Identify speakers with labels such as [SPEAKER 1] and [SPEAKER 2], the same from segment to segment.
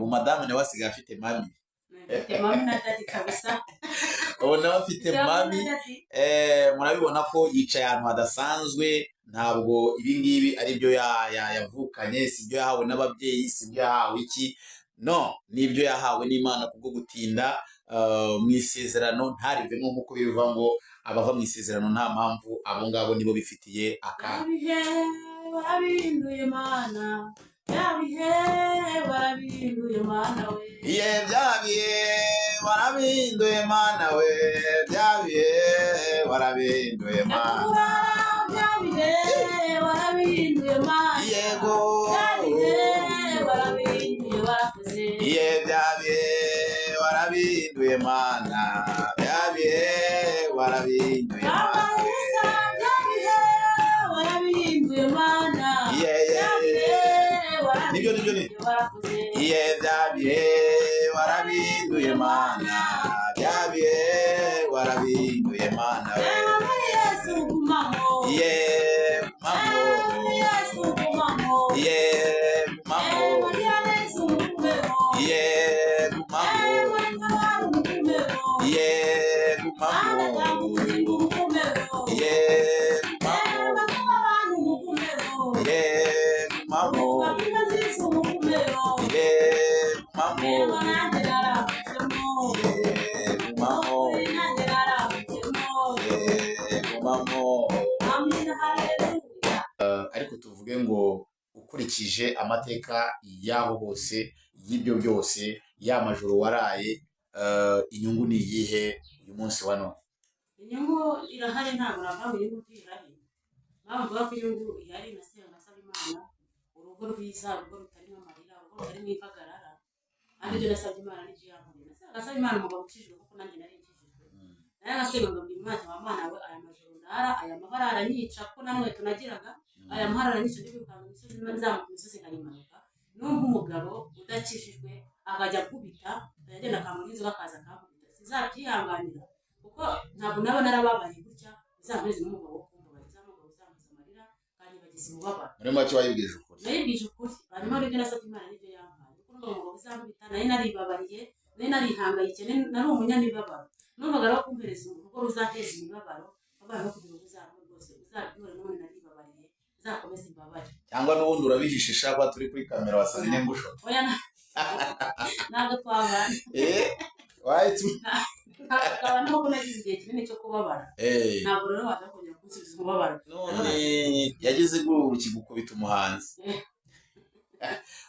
[SPEAKER 1] madamu nawe asigaye afite mami.
[SPEAKER 2] Mami na dadi kabisa.
[SPEAKER 1] Ubu nawe afite mami. Murabibona ko yicaye ahantu hadasanzwe, ntabwo ibi ngibi ari byo yavukanye, si byo yahawe n'ababyeyi, si byo yahawe iki, no, ni ibyo yahawe n'Imana kubwo gutinda mu isezerano ntarivemo, nk'uko bivuga ngo abava mu isezerano nta mpamvu, abo ngabo nibo bifitiye akaga.
[SPEAKER 2] Warabihinduye Mana, byabihe warabihinduye Mana we.
[SPEAKER 1] Byabihe warabihinduye Mana we, byabihe warabihinduye Mana.
[SPEAKER 2] Byabihe warabihinduye Mana.
[SPEAKER 1] Yego.
[SPEAKER 2] Byabihe warabihinduye warakoze.
[SPEAKER 1] Byabihe warabihinduye Mana, byabihe warabihinduye Mana. Nibyo byabihe warabihinduye Mana, byabihe warabihinduye Mana we.
[SPEAKER 2] Yesu gumamo.
[SPEAKER 1] Mamo. Gumamo. Ariko tuvuge ngo ukurikije amateka y'aho hose y'ibyo byose, ya majoro waraye, inyungu ni iyihe uyu munsi wa none?
[SPEAKER 2] Inyungu irahari, ntabwo navuga inyungu ihari. Navuga ko inyungu ihari, nasenga nasaba Imana urugo rwiza, urugo rutarimo amarira, urugo rutarimo impagarara, kandi ibyo nasabye Imana n'ibyo yankoreye. Nasenga nasaba Imana umugabo ukijijwe kuko nanjye nari nkijijwe. Nayo nasenga ngo Imana wa Mana we, aya majoro ndara, aya mabara aranyica ko namwe tunagiraga, aya mahara aranyica ndi kwikanga imisozi nzamuka imisozi nkayimanuka. Numva umugabo udakijijwe akajya kubita, agenda akamura inzoga akaza akakubita, sizabyihanganira kuko ntabwo naba narababaye gutya. Uzameze n'umugabo wo kumva umugabo uzameza amarira kandi bagize umubabaro.
[SPEAKER 1] Muri make wayibwije ukuri?
[SPEAKER 2] Nayibwije ukuri, hanyuma n'ibyo nasabye Imana n'ibyo yampaye kuko n'umugabo uzambita nari naribabariye, nari narihangayikiye, nari umunyamibabaro. Numvaga rero kumpereza urugo ruzateza imibabaro, abana no kugira ngo uzarwe rwose uzabyore none naribabariye, uzakomeze imbabare.
[SPEAKER 1] Cyangwa n'ubundi urabihishe shaka turi kuri kamera wasanga n'ingusho?
[SPEAKER 2] Oya ntabwo twabana. Ntabwo nuko nagize igihe kinini cyo kubabara. Ntabwo rero waza kongera kunsubiza umubabaro.
[SPEAKER 1] None yagize guru kigukubita umuhanzi.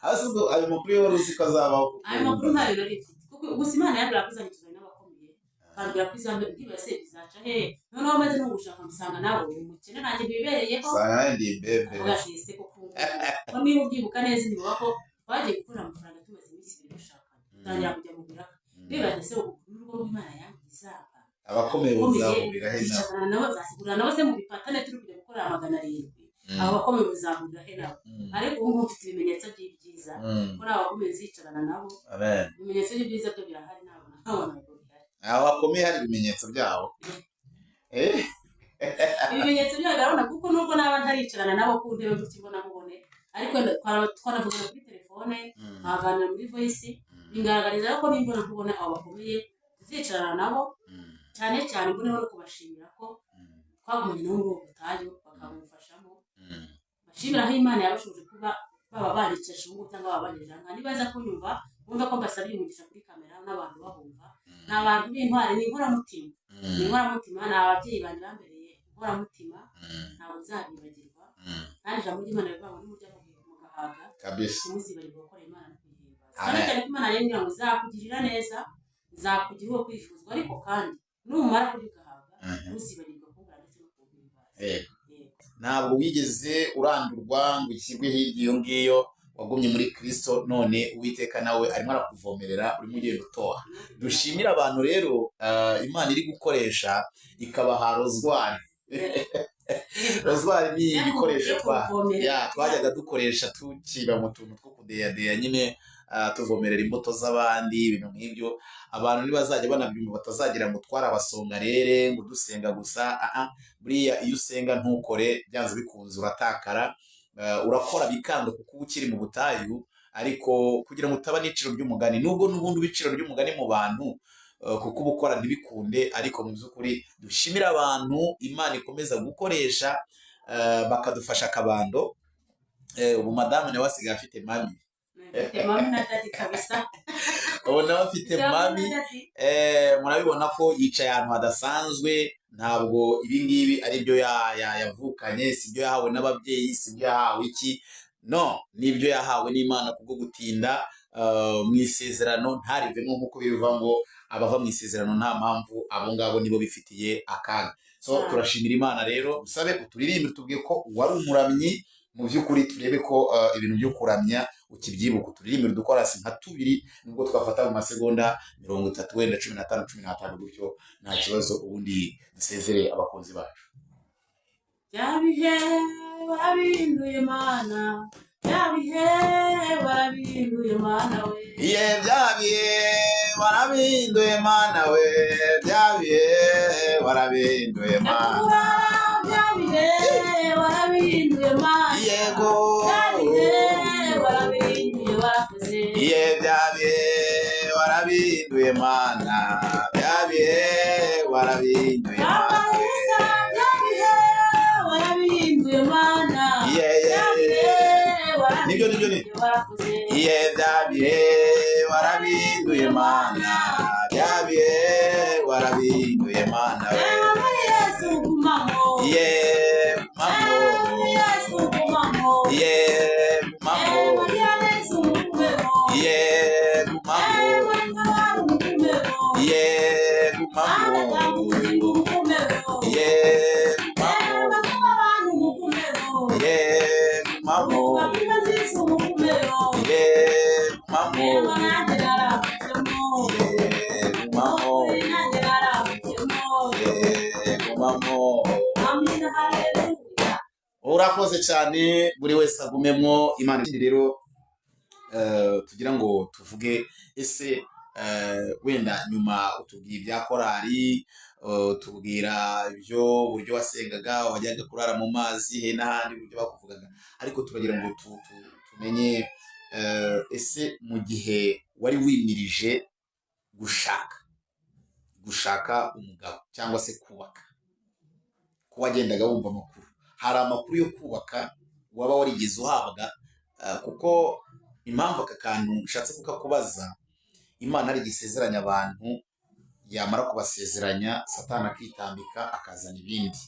[SPEAKER 1] Ahubwo ayo makuru yo ruzi ko azabaho.
[SPEAKER 2] Ayo makuru ntayo nari mfite kuko gusa Imana yabwira ko izanyituza n'abakomeye, kandi yakwiza ndibase bizaca he. Noneho amaze no gushaka musanga nawe umukene nanjye bibereyeho.
[SPEAKER 1] Sanga ndi bebe.
[SPEAKER 2] Ugashise ko kumva. Niba ubyibuka neza niba ko twagiye gukora amafaranga tumaze iminsi ibiri dushaka. Tangira kujya mu biraka. Bibaze se urugo rw'Imana yangiza.
[SPEAKER 1] Abakomeye bazahurira he
[SPEAKER 2] nawe? Nabo basigura nabo se mu bipatane turi kujya gukora 700. Abo bakomeye bazahurira he nabo? Ariko ubu mufite ibimenyetso by'ibyiza. Ko nabo bakomeye zicarana nabo.
[SPEAKER 1] Amen.
[SPEAKER 2] Ibimenyetso by'ibyiza byo birahari nabo nabona ko bihari.
[SPEAKER 1] Abo bakomeye hari ibimenyetso byabo.
[SPEAKER 2] Ibimenyetso by'agarona kuko nubwo naba ntaricarana nabo ku ntebe gukibona mubone, ariko twaravugana kuri telefone, nkaganira muri voice, bingaragariza ko nimbona nkubona abo bakomeye tuzicarana nabo, cyane cyane mbone no kubashimira ko twagumanye no muri ubu butayu bakamufashamo. Bashimiraho Imana yabashuje kuba baba baricesha ubu cyangwa baba bagejeje nka nibaza kunyumva, bumva ko mbasabiye umugisha kuri kamera n'abantu babumva. N'abantu b'intwari, ni inkoramutima. Ni inkoramutima, ni ababyeyi bandi bambereye inkoramutima, ntabwo nzabibagirwa. Kandi ijambo ry'Imana rivuga ngo nimujya mu gahaga
[SPEAKER 1] kabisa,
[SPEAKER 2] ntimuzibagirwe gukora Imana no kuyihimbaza. Cyane cyane ko Imana yambwira ngo izakugirira neza, izakugira uwo kwifuzwa, ariko kandi numara kubigahaga ntuzibagirwe kumbura ndetse no kuhimbaza.
[SPEAKER 1] Ntabwo wigeze urandurwa ngo ishyirwe hirya iyo ngiyo, wagumye muri Kristo, none Uwiteka nawe arimo arakuvomerera, urimo ugenda utoha. Dushimira abantu rero Imana iri gukoresha ikabaha rozwari. Rozwari ni igikoresho twajyaga dukoresha tukiba mu tuntu two kudeyadeya nyine, tuvomerera imbuto z'abandi, ibintu nk'ibyo. Abantu ntibazajya banabyumva, batazagira ngo twarabasongarere ngo dusenga gusa. Buriya iyo usenga ntukore, byanze bikunze uratakara. Urakora bikanga kuko uba ukiri mu butayu, ariko kugira ngo utaba n'iciro ry'umugani, nubwo n'ubundi ibiciro ry'umugani mu bantu kuko uba ukora ntibikunde, ariko mu by'ukuri dushimira abantu Imana ikomeza gukoresha bakadufasha akabando. Ubu madamu nawe asigaye afite mami.
[SPEAKER 2] Mami na dadi kabisa.
[SPEAKER 1] Ubu nawe afite mami, murabibona ko yicaye ahantu hadasanzwe, ntabwo ibi ngibi ari byo yavukanye, si byo yahawe n'ababyeyi, si byo yahawe iki, no, ni ibyo yahawe n'Imana kubwo gutinda mu isezerano ntarivemo, nk'uko bivuga ngo abava mu isezerano nta mpamvu, abo ngabo nibo bifitiye akaga. So turashimira Imana rero, dusabe uturirimbe tubwiye ko wari umuramyi mu by'ukuri, turebe ko ibintu byo kuramya ukibyibuka. Turirimbire udukorasi nka tubiri, nubwo twafata mu masegonda 30 wenda 15 15 gutyo, nta kibazo, ubundi dusezere abakunzi bacu.
[SPEAKER 2] Byabihe warabihinduye Mana, byabihe warabihinduye Mana we.
[SPEAKER 1] Byabihe warabihinduye Mana we, byabihe warabihinduye Mana.
[SPEAKER 2] Byabihe warabihinduye Mana.
[SPEAKER 1] Yego.
[SPEAKER 2] Byabihe warabihinduye warakoze.
[SPEAKER 1] Byabihe warabihinduye Mana, byabihe warabihinduye Mana.
[SPEAKER 2] Byabihe warabihinduye Mana.
[SPEAKER 1] Nibyo
[SPEAKER 2] warakoze.
[SPEAKER 1] Byabihe warabihinduye Mana, byabihe warabihinduye Mana.
[SPEAKER 2] Yesu gumamo.
[SPEAKER 1] Mamo.
[SPEAKER 2] Yesu gumamo.
[SPEAKER 1] Mamo.
[SPEAKER 2] Yesu gumamo.
[SPEAKER 1] Urakoze cyane, buri wese agumemo Imana. Ikindi rero tugira ngo tuvuge, ese wenda nyuma utubwiye ibya korari, tubwira ibyo buryo wasengaga, wajyaga kurara mu mazi he n'ahandi buryo bakuvugaga, ariko turagira ngo tumenye ese mu gihe wari wimirije gushaka umugabo cyangwa se kubaka, ko wagendaga wumva amakuru, hari amakuru yo kubaka waba warigeze uhabwa? Kuko impamvu aka kantu nshatse kukakubaza, Imana ari gisezeranya abantu, yamara kubasezeranya Satani akitambika akazana ibindi.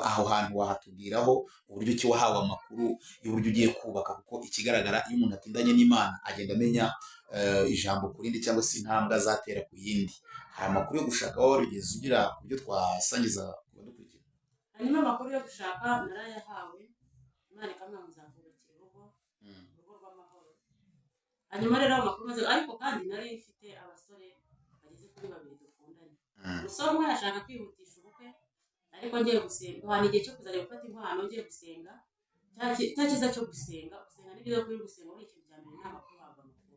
[SPEAKER 1] Aho hantu wahatubwiraho uburyo ki wahawe amakuru y'uburyo ugiye kubaka, kuko ikigaragara iyo umuntu atindanye n'Imana agenda amenya ijambo ku rindi cyangwa se intambwe azatera ku yindi. Hari amakuru yo gushaka waba warigeze ugira ku byo twasangiza kubadukurikira?
[SPEAKER 2] Hanyuma amakuru yo gushaka narayahawe, Imana ikamwanga nzakubakira urugo rw'amahoro. Hanyuma rero amakuru maze, ariko kandi nari mfite abasore bageze kuri 2 dukundanye. Umusore umwe yashaka kwihutisha ubukwe, ariko ngiye gusenga, duhana igihe cyo kuzajya gufata inkwano, ngiye gusenga. Cya cyiza cyo gusenga ni byiza kuri gusenga, uri ikintu cya mbere nta makuru uhabwa amakuru.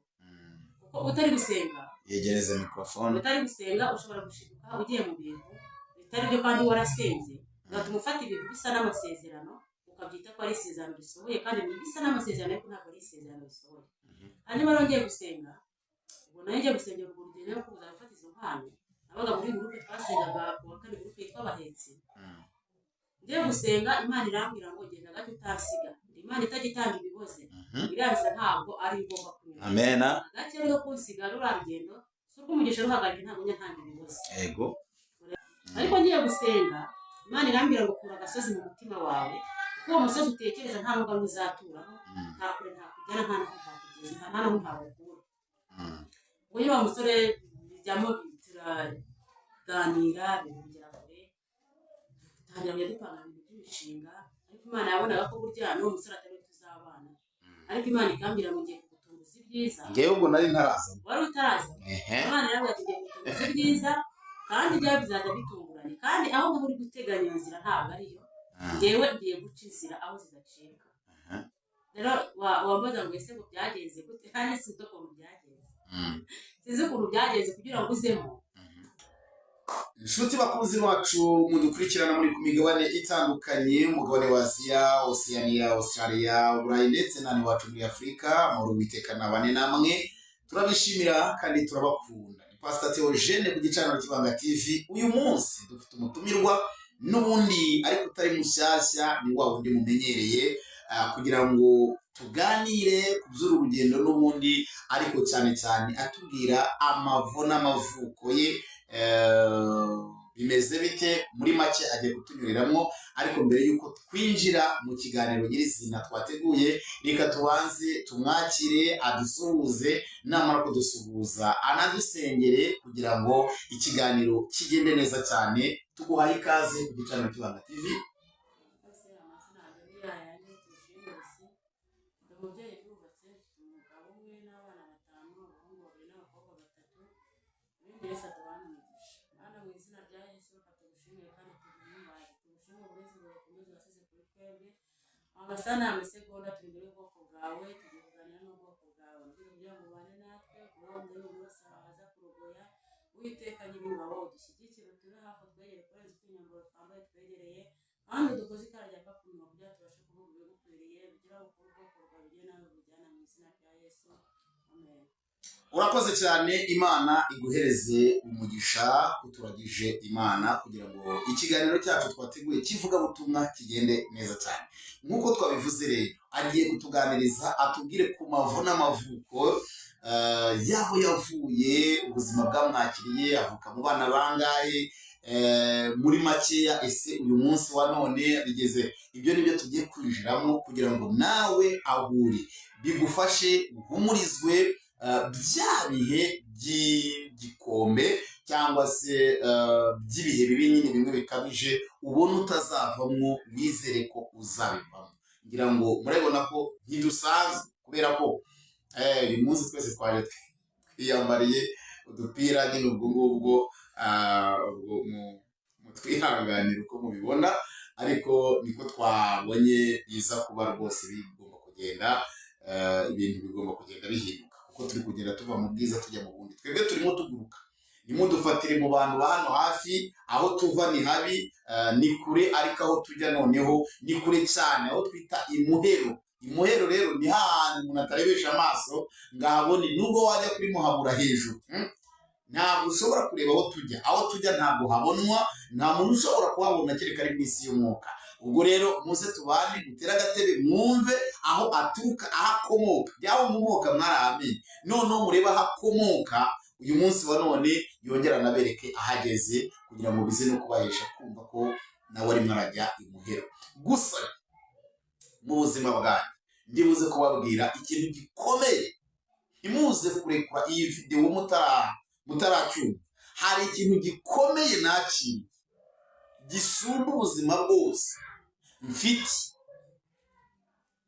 [SPEAKER 2] Kuko utari gusenga,
[SPEAKER 1] yegereza mikrofone,
[SPEAKER 2] utari gusenga ushobora gushiduka ugiye mu bintu bitari byo kandi warasenze, ugatuma ufata ibintu bisa n'amasezerano ukabyita ko ari isezerano risohoye, kandi bisa n'amasezerano ariko ntabwo ari isezerano risohoye. Hanyuma rero ngiye gusenga, ubwo nayo ngiye gusengera urwo rugendo rwo kuza gufata izo nkwano, nabaga muri gurupe twasengaga ku wa kane, gurupe yitwa Abahetsi. Ngiye gusenga, Imana irambwira ngo genda gato utasiga. Imana itagitanga ibiboze, irangira ntabwo ari igomba kunyura.
[SPEAKER 1] Amen.
[SPEAKER 2] Gake rero kunsiga rura rugendo, surwo umugisha ruhagarike ntabwo nyantanga ibiboze.
[SPEAKER 1] Yego.
[SPEAKER 2] Ariko ngiye gusenga, Imana irambwira ngo kura agasozi mu mutima wawe, kuko uwo musozi utekereza nta nubwo uzaturaho, nta kure nta kujyana, nta naho ntakugeza, nta naho ntabukura. Uyu wa musore bijyamo turaganira, ibintu bigera kure, dutangira dupanga ibintu by'imishinga, ariko Imana yabonaga ko burya n'uwo musore atari tuzabana. Ariko Imana ikambwira ngo ngiye kugutunguza ibyiza.
[SPEAKER 1] Ngewe ubwo nari ntaraza.
[SPEAKER 2] Wari utaraza? Imana yarambwira ati ngiye kugutunguza ibyiza, kandi byaba bizaza bitunguranye, kandi aho ngaho uri guteganya inzira ntabwo ariyo, ngewe ngiye guca inzira aho zidacika. Rero wambaza ngo ese byagenze gute? Kandi sinzi ukuntu byagenze, sinzi ukuntu byagenze kugira ngo uzemo.
[SPEAKER 1] inshuti bakunzi bacu mudukurikirana muri ku migabane itandukanye, umugabane wa Aziya, Oceania, Australia, Uburayi ndetse n'ani wacu muri Afurika. Muri Uwiteka nabane namwe, turabishimira kandi turabakunda. Ni Pastor Theogene ku gicaniro Kibanga TV. Uyu munsi dufite umutumirwa n'ubundi ariko utari mushyashya, ni wa wundi mumenyereye, kugira ngo tuganire ku by'uru rugendo n'ubundi, ariko cyane cyane atubwira amavo n'amavuko ye bimeze bite, muri make agiye kutunyuriramo. Ariko mbere yuko twinjira mu kiganiro nyirizina twateguye, reka tubanze tumwakire adusuhuze, namara kudusuhuza anadusengere kugira ngo ikiganiro kigende neza cyane. Tuguhaye ikaze ku gicaniro Kibanga TV.
[SPEAKER 2] Amasana amasegonda turi muri bwoko bwawe, tugiye kuganira n'ubwoko bwawe kugira ngo ubane natwe, kugira ngo uyu wese aza kurogoya. Uwiteka nyir'ingabo udushyigikire, turi hafi twegere kurenza uko inyambaro twambaye twegereye, kandi dukoze ikara rya kakumwa kugira tubashe kuvuga ibigukwiriye, kugira ngo ubwoko bwawe bugire nawe bujyana mu izina rya Yesu, amen.
[SPEAKER 1] Urakoze cyane, Imana iguhereze umugisha kuturagije Imana, kugira ngo ikiganiro cyacu twateguye kivuga butumwa kigende neza cyane. Nk'uko twabivuze rero, agiye kutuganiriza atubwire ku mavu n'amavuko yaho yavuye, ubuzima bwamwakiriye, avuka mu bana bangahe, muri makeya ese uyu munsi wa none bigeze. Ibyo nibyo tugiye kwinjiramo kugira ngo nawe ahure bigufashe uhumurizwe bya bihe by'igikombe cyangwa se by'ibihe bibi nyine bimwe bikabije, ubona utazavamo, wizere ko uzabivamo. Ngira ngo murabona ko ntidusanzwe, kubera ko uyu munsi twese twaje twiyambariye udupira nyine ubwo ngubwo, mutwihanganira uko mubibona, ariko niko twabonye biza kuba rwose bigomba kugenda, ibintu bigomba kugenda bihinduka, kuko turi kugenda tuva mu bwiza tujya mu bundi. Twebwe turimo tuguruka, nimudufatire mu bantu ba hano hafi. Aho tuva ni habi, ni kure, ariko aho tujya noneho ni kure cyane, aho twita imuhero. Imuhero rero ni hahantu umuntu atarebesha amaso ngahabone, nubwo wajya kuri muhabura hejuru, ntabwo ushobora kureba aho tujya. Aho tujya ntabwo habonwa, nta muntu ushobora kuhabona kereka ari mu isi y'umwuka. Ubwo rero muze tubane, mutere agatebe mwumve aho aturuka, aho akomoka. Byaho mumoka mwarahamenye, noneho mureba aho akomoka. Uyu munsi wa none yongera anabereke ahageze, kugira ngo bize no kubahesha kumva ko nawe arimo arajya imuhero. Gusa mu buzima bwanyu ndibuze kubabwira ikintu gikomeye, ntimuze kurekura iyi video mutaracyumva. Hari ikintu gikomeye nakiriye gisumba ubuzima bwose mfite,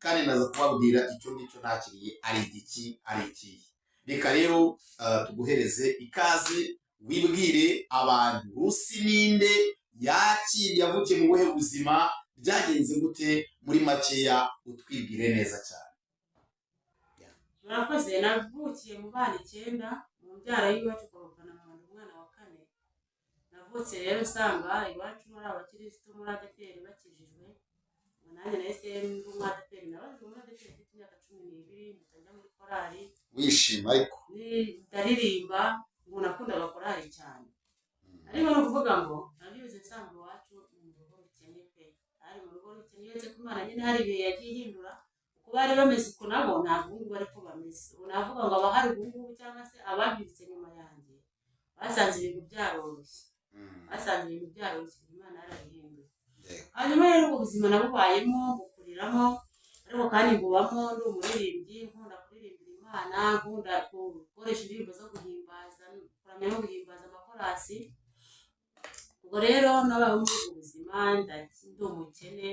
[SPEAKER 1] kandi naza kubabwira icyo ngicyo nakiriye ari igiki, ari ikihe. Reka rero tuguhereze ikaze, wibwire abantu Rusi ninde, yakiriye, yavukiye mu buhe buzima, byagenze gute, muri makeya utwibwire neza cyane.
[SPEAKER 2] Murakoze. Navukiye mu bana 9, mu mbyara y'iwacu ukabukana mu mwana wa 4. Navutse rero usanga iwacu muri abakirisitu muri ADPR bakijijwe, nanjye nahise ndi mu ADPR. Nabaje muri ADPR mfite imyaka 12, njya muri korali.
[SPEAKER 1] Wishima ariko
[SPEAKER 2] ndaririmba, ngo nakundaga korali cyane. Ariko no kuvuga ngo nabibuze nsanga iwacu mu rugo rukennye pe, ari mu rugo rukennye, uretse ko Imana nyine hari ibihe yagiye ihindura. Uko bari bameze uko nabo ntabwo ubu ariko bameze. Ubu navuga ngo abahari ubu ngubu cyangwa se ababyutse nyuma yanjye basanze ibintu byaroroshye, Imana yarabihinduye. Hanyuma rero ubwo buzima nabubayemo, bukuriramo, ariko kandi ngubamo ndi umuririmbyi, nkunda kuririmbira Imana, nkunda gukoresha indirimbo zo guhimbaza, kuramya no guhimbaza amakorasi. Ubwo rero nabaye muri ubwo buzima, ndi umukene,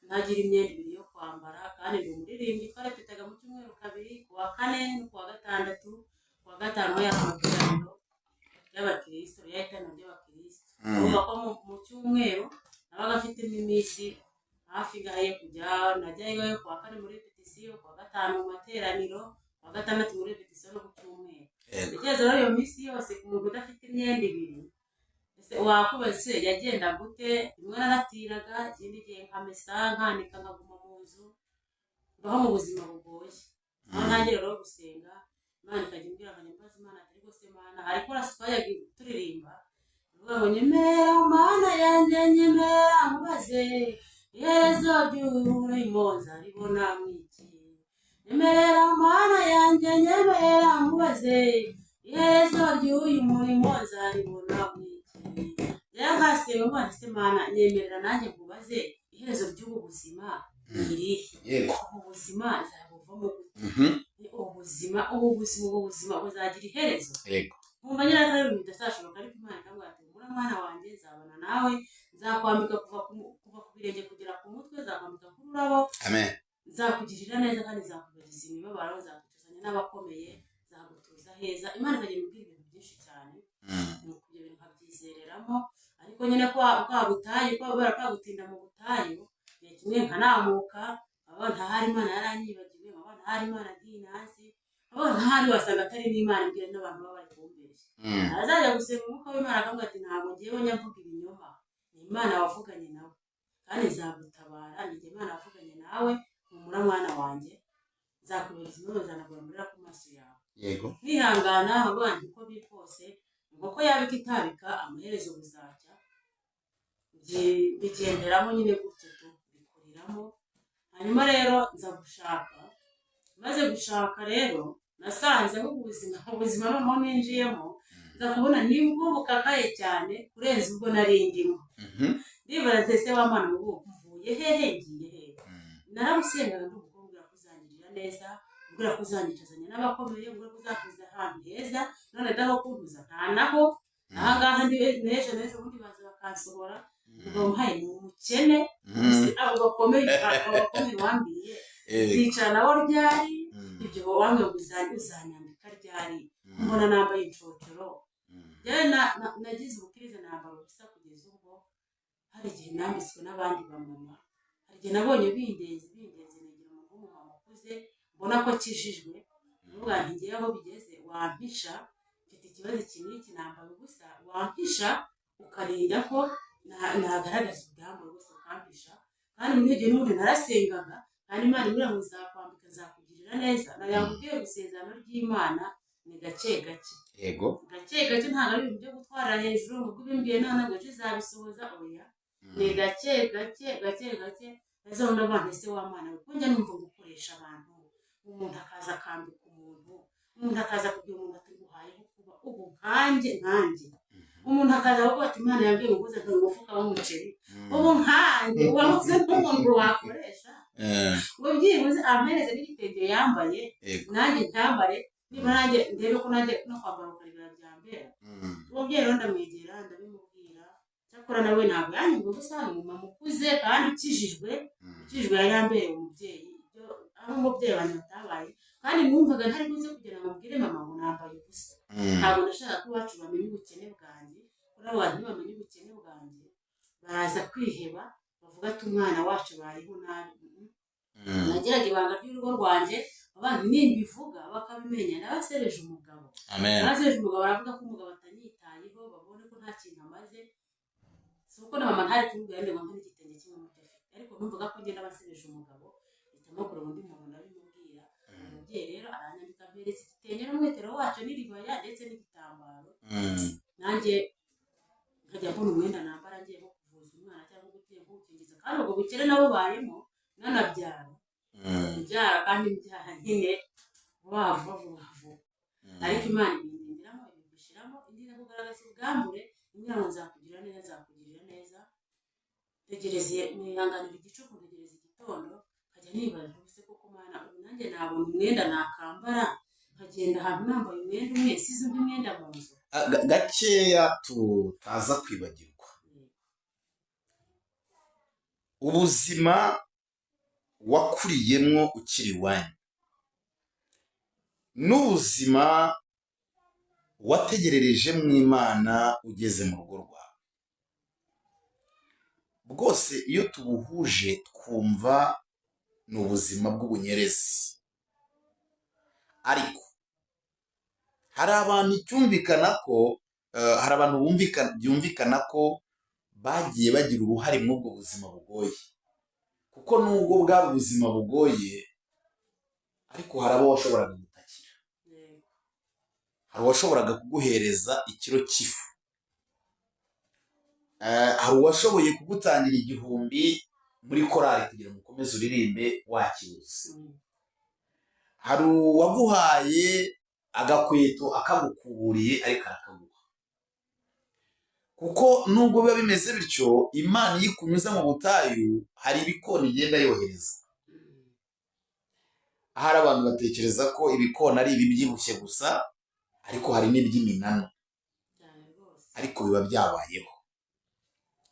[SPEAKER 2] ntagira imyenda ibiri yo kwambara, kandi ndi umuririmbyi. Twarapitaga mu cyumweru 2, ku wa 4 no ku wa 6. Ku wa 5 yari amateraniro y'abakristo, y'itano ry'abakristo. Urumva ko mu cyumweru nabaga mfitemo iminsi hafi ngahe kujya, najyayo ku wa 4 muri repetition, ku wa 5 mu materaniro, ku wa 6 muri repetition no ku cyumweru. Ntekereza rero iyo minsi yose ku muntu udafite imyenda ibiri, ese wakubaze yagenda gute, rimwe naratiraga, ikindi gihe nkamesa nkanika nkaguma mu nzu, mbaho mu buzima bugoye. Aho ntangira rero gusenga, Imana ikajya imbwira ngo nyambaze Imana atari rwose Mana, ariko twayaga turirimba ivuga ngo nyemerera Mana yanjye, nyemerera nkubaze iherezo ry'umurimo nzaribona mwiki. Nyemerera Mana yanjye, nyemerera nkubaze iherezo ry'uyu murimo nzaribona mwiki. Rero nkasenga Imana ese Mana nyemerera nanjye nkubaze iherezo ry'ubu buzima ni irihe? Ubu buzima nzabuvamo gute? Ubu buzima buzagira iherezo? Nkumva nyine atari ibintu bidashoboka, ariko Imana ikambwira ati humura mwana wanjye, nzabana nawe, nzakwambika kuva ku birenge kugera ku mutwe, nzakwambika nk'ururabo, nzakugirira neza kandi nzakubagiza imibabaro, nzagutuzanya n'abakomeye, nzagutuza heza. Imana ikagenda imbwira ibintu byinshi cyane, nuko ibyo bintu nkabyizereramo. Ariko nyine kwa butayu, kwagutinda mu butayu, igihe kimwe nkanamuka, ntahari Imana yaranyibagiwe, ntahari Imana ntinazi, ntahari wasanga atari n'Imana imbwira n'abantu baba bari kumbeshya. Azajya gusenga umwuka w'Imana akambwira ati ntabwo ngewe nyamvuga ibinyoma, ni Imana wavuganye nawe kandi nzagutabara. Ni Imana wavuganye nawe, humura mwana wanjye, nzakubera imibabaro, nzanaguramburira ku maso yawe. Kwihangana abana uko biri kose, inkoko yabika itabika, amaherezo buzacya. Bigenderamo nyine gutyo bikuriramo. Hanyuma rero nza gushaka, maze gushaka rero nasanze ubuzima noneho ninjiyemo, nza kubona nibwo bukakaye cyane kurenza ubwo nari ndimo. Ndibaza ese wa Mana ubu mvuye hehe ngiye hehe? Naramusengaga ndumukobwa kuzangirira neza, mbwira kuzangicazanya n'abakomeye, mbwira kuzakuza ahantu heza, none daho kuntuza ntanaho. Ahangaha n'ejo bundi baza bakansohora, ngo mpaye ni umukene, abo bakomeye wambwiye zicara nabo ryari, ibyo wambwiye ngo uzanyambika ryari, mbona nambaye inshocero. Rero nagize ubukiriza nambara ubusa kugeza ubwo hari igihe nambitswe n'abandi bamama, hari igihe nabonye bindenze negera umuntu w'umumama ukuze, mbona ko akijijwe, ndavuga nti ngewe aho bigeze wampisha, mfite ikibazo iki n'iki, nambaye ubusa, wampisha ukarinda ko nagaragaza ubwambure bwose ukampisha. Kandi muri icyo gihe n'ubundi narasengaga, kandi Imana imbwira ngo nzakwambika, nzakugirira neza. Nayambwiye gusezerano ry'Imana ni gake gake. Gake gake ntabwo ari ibintu byo gutwara hejuru ngo ubimbwiye none ngo ejo izabisohoza, oya. Ni gake gake. Ese undi abantu ese wa Mana we, njya numva gukoresha abantu, umuntu akaza akambika umuntu akaza kugira umuntu ati nguhayeho kuba ubu nkanjye. Umuntu akaza avuga ati Imana yambwiye ngo uguze umufuka w'umuceri, ubu nkanjye wamuze n'umuntu wakoresha ngo byibuze ampereze n'igitenge yambaye, nanjye ncyambare, niba nanjye ndebe ko nanjye no kwambara ukaribira byambera. Umubyeyi rero ndamwegera ndabimubwira, cyakora nawe ntabwo yanyumva gusa, ni umumama ukuze kandi ukijijwe yari yambereye umubyeyi, aho umubyeyi wanjye batabaye. Kandi numvaga ntari buze kugira ngo mbwire mama ngo nambaye ubusa. Ntabwo nashaka ko iwacu bamenya ubukene bwanjye, kuri abo bantu ntibamenye ubukene bwanjye baraza kwiheba, bavuga ati umwana wacu bayeho nabi. Nagiraga ibanga ry'urugo rwanjye, abantu nimbivuga bakabimenya, nabasebeje umugabo. Nabasebeje umugabo, baravuga ko umugabo atanyitayeho, babone ko nta kintu amaze. Si uko na mama ntari kumubwira ngo mbe n'igitenge kimwe mu byo afite, ariko numvaga ko ngenda basebeje umugabo, hitamo kureba undi muntu ndabimubwira. Umubyeyi rero aranyambika, mpereza igitenge n'umwitero wacyo n'iribaya ndetse n'igitambaro. Nanjye nkajya mbona umwenda nambara ngiye nko kuvuza umwana cyangwa gukingiza, kandi ubwo bukene nabo bayemo nanabyara kandi mbyara nyine vuba vuba. Ariko Imana ibindindiramo, ibindishiramo, indinda kugaragaza ubwambure, imbwira ngo nzakugirira neza. Ntegereze, nihanganira igicuku, ntegereza igitondo, nkajya nibaza ubuse koko Mana ubu nanjye nabona umwenda nakambara, nkagenda ahantu nambaye umwenda umwe, size undi mwenda mu nzu.
[SPEAKER 1] Gakeya tutaza kwibagirwa, ubuzima wakuriyemo ukiri iwanyu n'ubuzima wategerereje mu Imana ugeze mu rugo rwawe, bwose iyo tubuhuje twumva ni ubuzima bw'ubunyerezi. Ariko hari abantu icyumvikana ko hari abantu byumvikana ko bagiye bagira uruhare muri ubwo buzima bugoye, kuko nubwo bwaba ubuzima bugoye ariko hari abo washoboraga gutakira, hari uwashoboraga kuguhereza ikiro cy'ifu, hari uwashoboye kugutangira 1000 muri korali kugira ngo ukomeze uririmbe wakibuze, hari uwaguhaye agakweto akagukuburiye ariko arakaguha. Kuko nubwo biba bimeze bityo, Imana iyo ikunyuza mu butayu hari ibikona igenda yohereza. Ahari abantu batekereza ko ibikona ari ibibyibushye gusa, ariko hari n'iby'iminano, ariko biba byabayeho.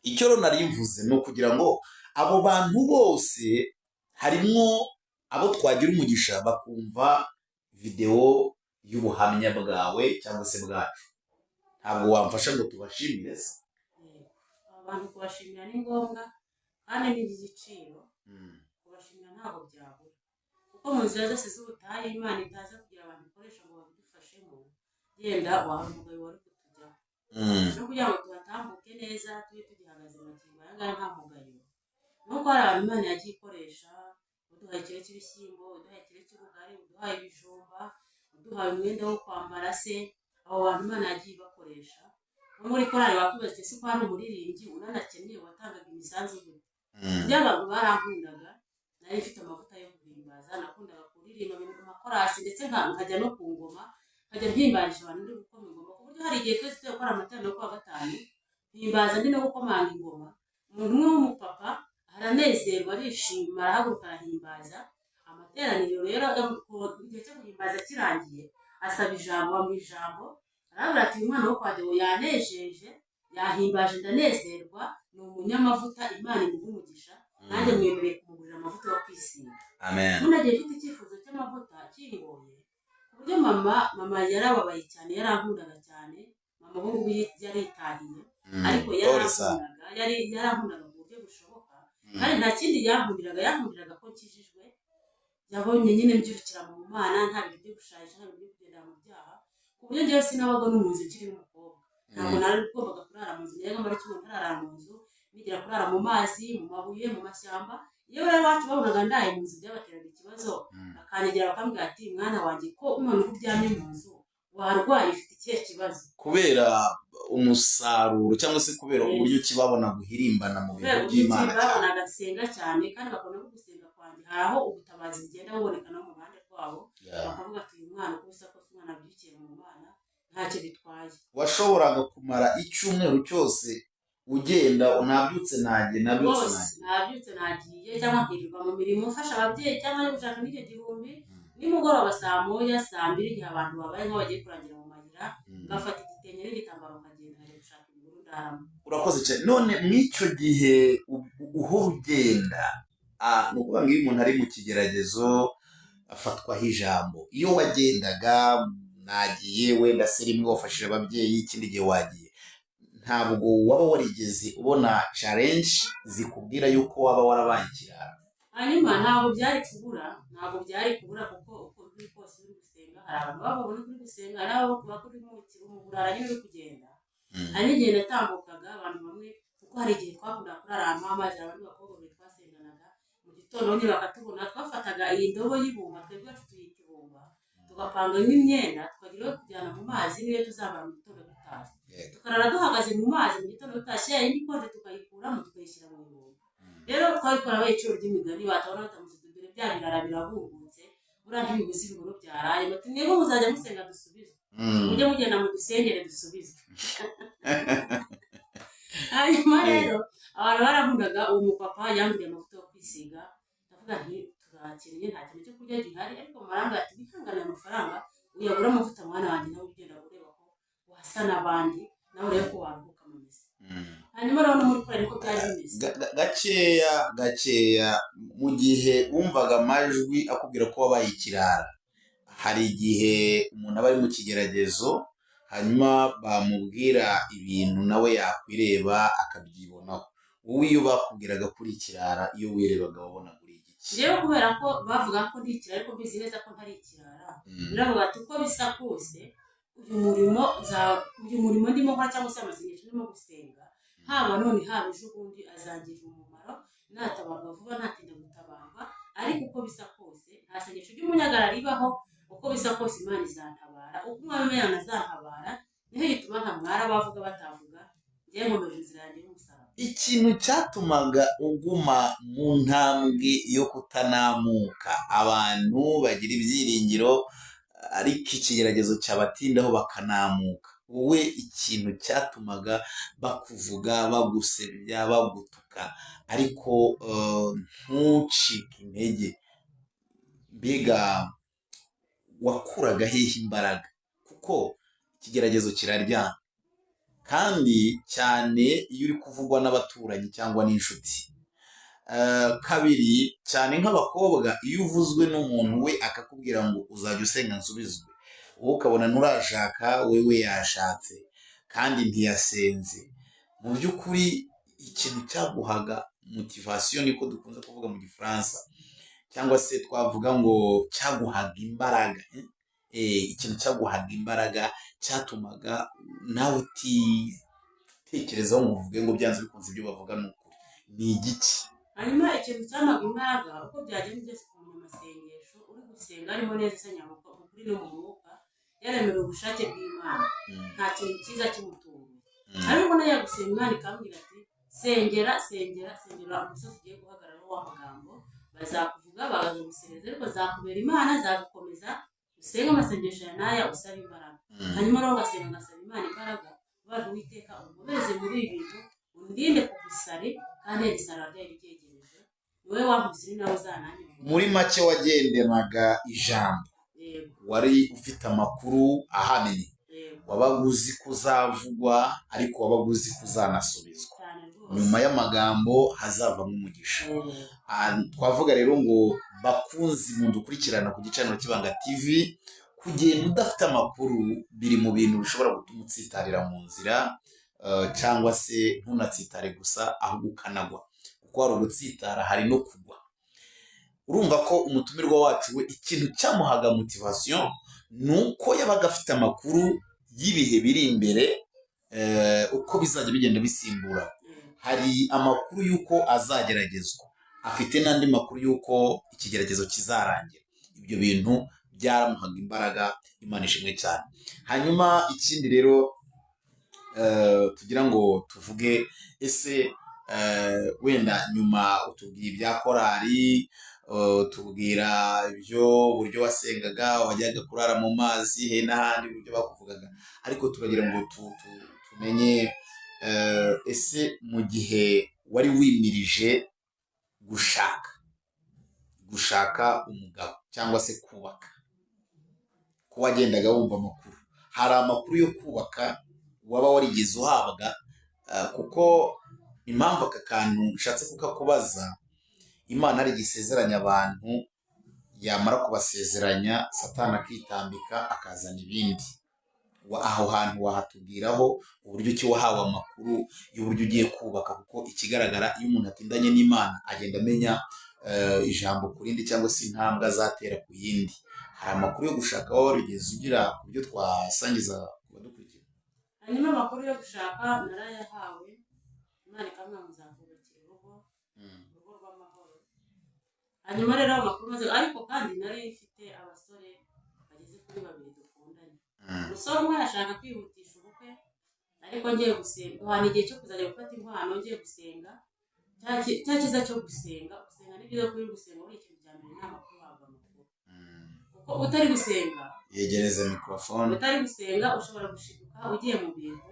[SPEAKER 1] Icyo rero nari mvuze ni ukugira ngo abo bantu bose harimo abo twagira umugisha bakumva videwo y'ubuhamya bwawe cyangwa se bwacu. Ntabwo wamfasha ngo tubashimire se?
[SPEAKER 2] Abantu kubashimira ni ngombwa kandi ni igiciro. Kubashimira ntabwo byabura, kuko mu nzira zose z'ubutayu Imana itaza kugira abantu ikoresha ngo babidufashemo, yenda wari umugayo wari kutujyaho no kugira ngo tubatambuke neza tube tugihagaze mu magingo aya ngaya nta mugayo. Nuko hari abantu Imana yagiye ikoresha, uduhaye ikiro cy'ibishyimbo, uduhaye ikiro cy'ubugari, uduhaye ibijumba, uduhaye umwenda wo kwambara se. Abo bantu Imana yagiye bakoresha no muri korali bakubise se ko hari umuririmbyi unanakennye watangaga imisanzu ye. By'abantu barankundaga, nari mfite amavuta yo guhimbaza, nakundaga kuririmba mu makorasi ndetse nkajya no ku ngoma, nkajya mpimbarisha abantu ndi gukoma ingoma, ku buryo hari igihe twese tugiye gukora amateraniro yo kuwa gatanu mpimbaza ndi no gukomanga ingoma. Umuntu umwe w'umupapa aranezerwa arishima arahaguruka arahimbaza. Amateraniro rero igihe cyo guhimbaza kirangiye asaba ijambo, mu ijambo aravuga ati umwana wo kwa Deo yanejeje, yahimbaje ndanezerwa, ni umunyamavuta, Imana imuha umugisha, nanjye mwemereye kumugurira amavuta yo kwisiga.
[SPEAKER 1] Amen.
[SPEAKER 2] Munagiye mfite icyifuzo cy'amavuta kingoye, ku buryo mama yarababaye cyane, yarankundaga cyane. Mama ubu ngubu yaritahiye, ariko yarankundaga mu buryo bushoboka, kandi nta kindi yankundiraga ko nkijijwe. Yabonye nyine mbyirukira mu Mana, nta bintu byo gushayisha, nta bintu byo kugenda mu byaha, ku buryo njyewe sinabaga no mu nzu nkiri n'umukobwa. Ntabwo nagombaga kurara mu nzu, njyewe mara kimwe ntarara mu nzu, nigira kurara mu mazi, mu mabuye, mu mashyamba. Iyo rero iwacu babonaga ndaye mu nzu byabateraga ikibazo, bakanyegera bakambwira ati mwana wanjye ko none uryamye mu nzu warwaye, ufite ikihe kibazo? Kubera
[SPEAKER 1] umusaruro cyangwa se kubera uburyo kibabona guhirimbana mu bintu by'Imana cyane,
[SPEAKER 2] babonaga nsenga cyane, kandi bakabona ko gusenga kwanjye hari aho ubutabazi bugenda buboneka no mu ruhande rwabo. Bakavuga ati uyu mwana uko bisa kose umwana abyukiye mu Mana ntacyo bitwaye.
[SPEAKER 1] Washoboraga kumara icyumweru cyose ugenda nabyutse nagiye
[SPEAKER 2] cyangwa nkirirwa mu mirimo mfasha ababyeyi, cyangwa gushaka n'icyo 1000 nimugoroba saa 1 saa 2 igihe abantu babaye nko bagiye kurangira mu mayira, ngafata igitenge n'igitambaro nkagenda nkajya gushaka ibihuru ndaramo.
[SPEAKER 1] Urakoze cyane. None mw'icyo gihe uhora ugenda, ni ukuvuga ngo iyo umuntu ari mu kigeragezo afatwaho ijambo. Iyo wagendaga nagiye wenda se rimwe wafashije ababyeyi, ikindi gihe wagiye, ntabwo waba warigeze ubona challenge zikubwira yuko waba warabaye ikirara?
[SPEAKER 2] Hanyuma ntabwo byari kubura kuko uko uri kose uri gusenga, hari abantu babona uri gusenga, hari abo bakuri mu burara nyine uri kugenda. Hari n'igihe natambukaga abantu bamwe, kuko hari igihe twakunda kurara ahantu h'amazi, abandi bakobwa be twasenganaga mu gitondo nyine bakatubona, twafataga iyi ndobo y'ibumba, twebwe wacu tuyita ibumba, tugapanga nk'imyenda tukagira yo kujyana mu mazi niyo tuzambara mu gitondo dutashye, tukarara duhagaze mu mazi mu gitondo dutashye, yayindi ikonje tukayikuramo tukayishyira mu ibumba. Rero twabikora bayiciro ry'imigani, batabona batamuze dore bya birara birabungutse, buriya ntibibuze ibihuru byaraye, bati mwebwe muzajya musenga dusubize, mujye mugenda mu dusengere dusubize. Hanyuma rero abantu barankundaga, uwo mupapa yamburiye amavuta yo kwisiga, ndavuga nti turakennye nta kintu cyo kurya gihari, ariko maranga ati bihangane amafaranga uyagura amavuta mwana wanjye, nawe ugenda ureba ko wasa n'abandi, nawe urebe ko waruhuka mu mizi. Hanyuma rero no muri kora niko byari bimeze gakeya. Mu gihe wumvaga amajwi akubwira ko wabaye ikirara, hari igihe umuntu aba ari mu kigeragezo, hanyuma bamubwira ibintu nawe yakwireba akabyibonaho. Wowe iyo bakubwiraga kuri ikirara, iyo wirebaga wabona kuri iki? Rero kubera ko bavuga ko ndi ikirara, ariko mbizi neza ko ntari ikirara, biravuga ati uko bisa kose uyu murimo ndimo nkora cyangwa se amasengesho ndimo gusenga haba none haba ejo bundi azangirira umumaro, natabarwa vuba ntatinda gutabarwa, ariko uko bisa kose nta sengesho ry'umunyagara ribaho, uko bisa kose Imana izantabara, uko umwami Imana azantabara niho gituma ntamwara bavuga batavuga, njyewe nkomeje inzira yanjye y'umusaraba.
[SPEAKER 1] ikintu cyatumaga uguma mu ntambwe yo kutanamuka, abantu bagira ibyiringiro ariko ikigeragezo cyabatindaho bakanamuka, wowe ikintu cyatumaga bakuvuga, bagusebya, bagutuka ariko ntucike intege, mbega wakuraga hehe imbaraga? Kuko ikigeragezo kiraryana, kandi cyane iyo uri kuvugwa n'abaturanyi cyangwa n'inshuti. Kabiri cyane nk'abakobwa, iyo uvuzwe n'umuntu we akakubwira ngo uzajya usenga nsubizwe, wowe ukabona nturashaka, wewe yashatse kandi ntiyasenze. Mu by'ukuri ikintu cyaguhaga motivasiyo, niko dukunze kuvuga mu gifaransa, cyangwa se twavuga ngo cyaguhaga imbaraga, ikintu cyaguhaga imbaraga cyatumaga nawe utitekerezaho ngo uvuge ngo byanze bikunze ibyo bavuga ni ukuri, ni igiki?
[SPEAKER 2] Hanyuma ikintu cyamaga imbaraga uko byagenda byose ku masengesho, uri gusenga arimo neza isanyamuka ukuri no mu mwuka, yaremewe ubushake bw'Imana, nta kintu cyiza kimutunguye. Ariko nayo yagusenga Imana ikambwira ati sengera umusozi ugiye guhagararaho w'amagambo, bazakuvuga bagagusereza, ariko zakubera Imana, zagukomeza usenga amasengesho ya naya usaba imbaraga. Hanyuma rero ugasenga ugasaba Imana imbaraga, ubaje Uwiteka unkomeze muri ibi bintu, undinde ku gisare kandi igisara ryari ryegereje, wowe wankubise ni nawe uzananye.
[SPEAKER 1] Muri make wagendanaga ijambo, wari ufite amakuru ahamye, wabaga uzi ko uzavugwa ariko wabaga uzi ko uzanasubizwa, nyuma y'amagambo hazavamo umugisha. Twavuga rero ngo bakunzi mundukurikirana ku gicaniro cy'Ibanga TV, kugenda udafite amakuru biri mu bintu bishobora gutuma utsitarira mu nzira, cyangwa se ntunatsitare gusa ahubwo ukanagwa, kuko hari ugutsitara hari no kugwa. Urumva ko umutumirwa wacu we ikintu cyamuhaga motivasiyo nuko yabaga afite amakuru y'ibihe biri imbere, uko bizajya bigenda bisimbura. Hari amakuru y'uko azageragezwa, afite n'andi makuru y'uko ikigeragezo kizarangira. Ibyo bintu byaramuhaga imbaraga, Imana ishimwe cyane. Hanyuma ikindi rero tugira ngo tuvuge, ese wenda nyuma utubwira ibya korari, tubwira ibyo buryo wasengaga, wajyaga kurara mu mazi he n'ahandi buryo bakuvugaga, ariko turagira ngo tumenye ese mu gihe wari wimirije gushaka umugabo cyangwa se kubaka, ko wagendaga wumva amakuru, hari amakuru yo kubaka waba warigeze uhabwa? Kuko impamvu aka kantu nshatse kukakubaza, Imana ari gisezeranya abantu, yamara kubasezeranya Satani akitambika akazana ibindi. Aho hantu wahatubwiraho uburyo ki wahawe amakuru y'uburyo ugiye kubaka, kuko ikigaragara iyo umuntu atindanye n'Imana agenda amenya ijambo ku rindi cyangwa se intambwe azatera ku yindi. Hari amakuru yo gushaka waba warigeze ugira ku byo twasangiza abadukurikira?
[SPEAKER 2] Hanyuma amakuru yo gushaka narayahawe, Imana ikamwanga nzakubakira urugo rw'amahoro. Hanyuma rero amakuru maze, ariko kandi nari mfite abasore bageze kuri 2 dukundanye. Umusore umwe yashaka kwihutisha ubukwe, ariko ngiye gusenga, duhana igihe cyo kuzajya gufata inkwano, ngiye gusenga. Cya cyiza cyo gusenga ni byiza kuri gusenga, muri ikintu cya mbere nta makuru wabwa amakuru. Kuko utari gusenga,
[SPEAKER 1] yegereza mikrofone,
[SPEAKER 2] utari gusenga ushobora gushiguka ugiye mu bintu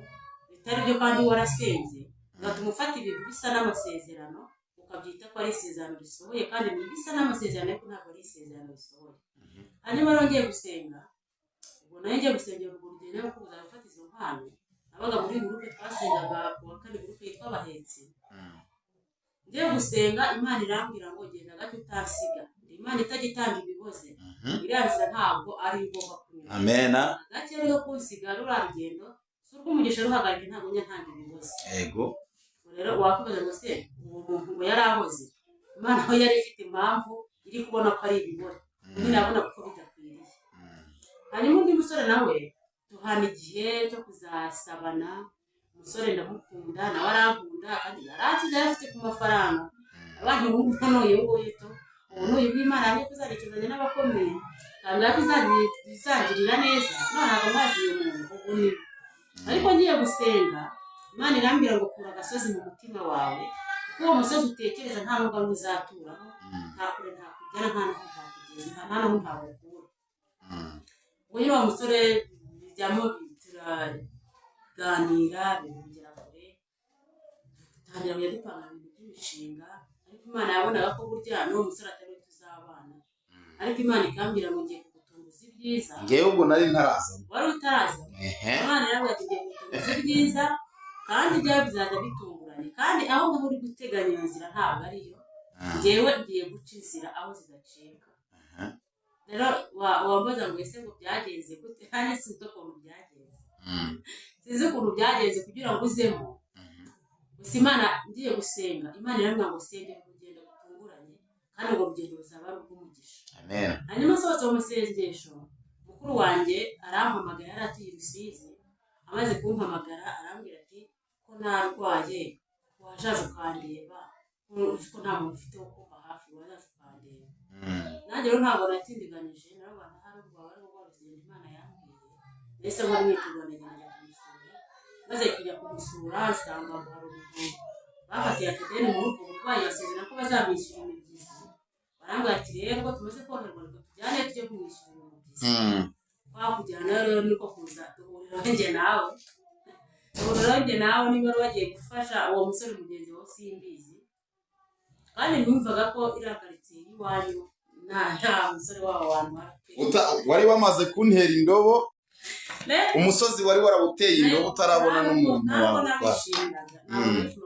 [SPEAKER 2] bitari byo, kandi warasenze ugatuma ufata ibintu bisa n'amasezerano ukabyita ko ari isezerano risohoye, kandi ni bisa n'amasezerano ariko ntabwo ari isezerano risohoye. Hanyuma rero ngiye gusenga, ubwo nayo ngiye gusengera urwo rugendo rwo kuza gufata izo nkwano, nabaga muri gurupe twasengaga ku wa kane, gurupe yitwa Abahetsi. Ngiye gusenga Imana irambwira ngo genda gato utasiga, Imana itagitanga ibiboze, iriya nzira ntabwo ari igomba kunyura.
[SPEAKER 1] Amena.
[SPEAKER 2] Gake rero kunsiga rura rugendo si urw'umugisha ruhagarike, ntabwo nyantanga ibiboze.
[SPEAKER 1] Yego.
[SPEAKER 2] Rero wakubaza ngo se uwo muntu ngo yarahoze, Imana aho yari ifite impamvu iri kubona ko ari ibibore, undi nabona kuko bidakwiriye. Hanyuma undi musore nawe duhana igihe cyo kuzasabana. Umusore ndamukunda nawe arankunda kandi yarakize afite ku mafaranga abandi ubu n'uyu nguyu to ubu n'uyu bw'Imana ari kuzarekezanya n'abakomeye kandi bizagirira neza none amazi y'umuntu ubu ni ariko ngiye gusenga Imana irambwira ngo kura agasozi mu mutima wawe kuko uwo musozi utekereza nta nubwo uzaturaho nta kure nta kujyana nta naho ntakugeza nta naho ntakugura uyu wa musore bijyamo turaganira bigera kure tangira kujya dupanga ibintu by'imishinga ariko Imana yabonaga ko burya n'uwo musore atari tuzabana ariko Imana ikambwira ngo ngiye kugutunguza ibyiza
[SPEAKER 1] ngewe ubwo nari ntaraza
[SPEAKER 2] wari utaraza Imana yabwiye ati ngiye kugutunguza ibyiza kandi byaba bizaza bitunguranye kandi aho ngaho uri guteganya inzira ntabwo ariyo ngewe ngiye guca inzira aho zidacika rero wambaza ngo ese ngo byagenze gute kandi sinzi ukuntu byagenze sinzi ukuntu byagenze kugira ngo uzemo gusa Imana ngiye gusenga Imana irambwira ngo senge urugendo rutunguranye kandi ngo urugendo ruzaba ari urw'umugisha
[SPEAKER 1] amen
[SPEAKER 2] hanyuma sohotse mu masengesho mukuru wanjye arampamagara yari atuye i Rusizi amaze kumpamagara arambwira ati ko narwaye wajaje ukandeba uzi ko nta muntu ufite wo kumva hafi wajaje ukandeba nanjye rero ntabwo natindiganije narabana hari urwawe ari rwo rugendo Imana yambwiye mbese ngo mwitegurane njya kumusura maze kujya kumusura asanga ngo hari umuntu bafatiye akadeni muri ubwo burwayi basezerana ko bazamwishyura imibyizi barambwira ati rero ko tumaze koroherwa ngo tujyane tujye kumwishyura imibyizi wakujyana rero niko kuza duhuriraho njye nawe niba wagiye gufasha uwo musore mugenzi wawe simbizi kandi numvaga ko irakaritsiye y'iwanyu nta musore wabo wantu
[SPEAKER 1] wari wamaze kuntera indobo umusozi wari warawuteye indobo utarabona n'umuntu wawe